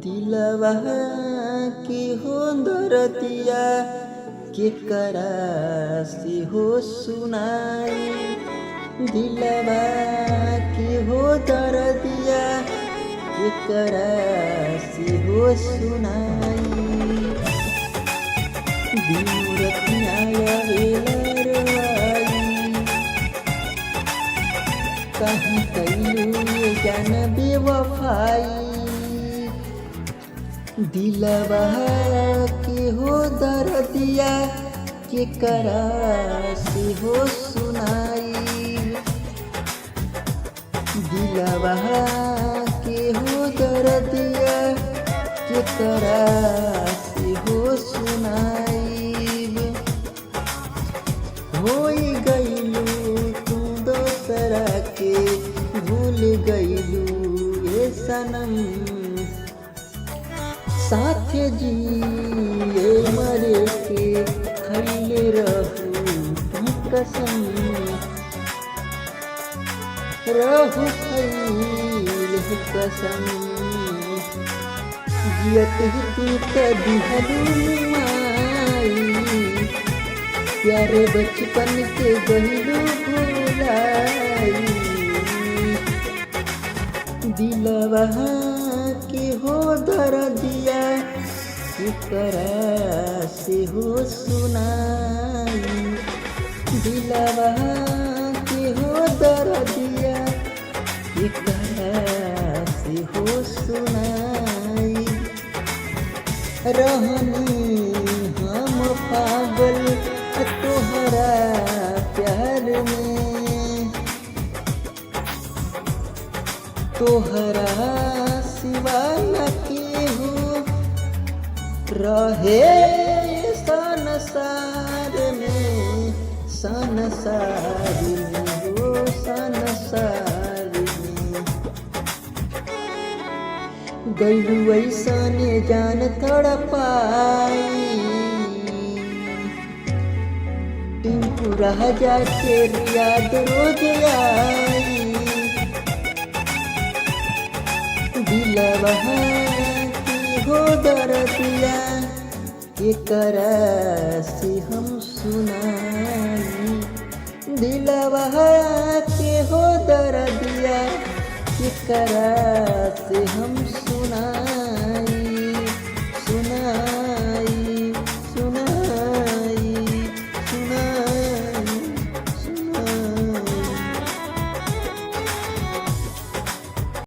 दिलवा के हो दरदिया केकरा से हो सुनाई। दिलवा के हो दरदिया केकरा से हो सुनाई। दिनरतिया वेलरवाई कहीं कइलू ये जान बेवफाई। दिलवा के हो दरदिया केकरा से हो सुनाई। दिलवा के हो दरदिया केकरा से हो सुनाई। होई गइलू तू दोसरा के भूल गइलू ये सनम। साथ जिए मरे के खइले रहू तू कसम। रहू खइले कसम जियत ही तू दिहलू माई। प्यारे बचपन के गहिलू भुलाई। दिलवा के हो दरदिया केकरा से हो सुनाई। दिलवा के हो दरदिया केकरा से हो सुनाई। रहनी हम पागल तोहरा प्यार में। तोहरा सिवा न केहू रहे संसार में। संसार में हो संसार में गइलू ऐसने जान तड़पाई। टिंकू राजा के याद रोज आई। दिलवा की हो दरदिया केकरा से हम सुनाई। दिलवा के हो दरदिया केकरा से हम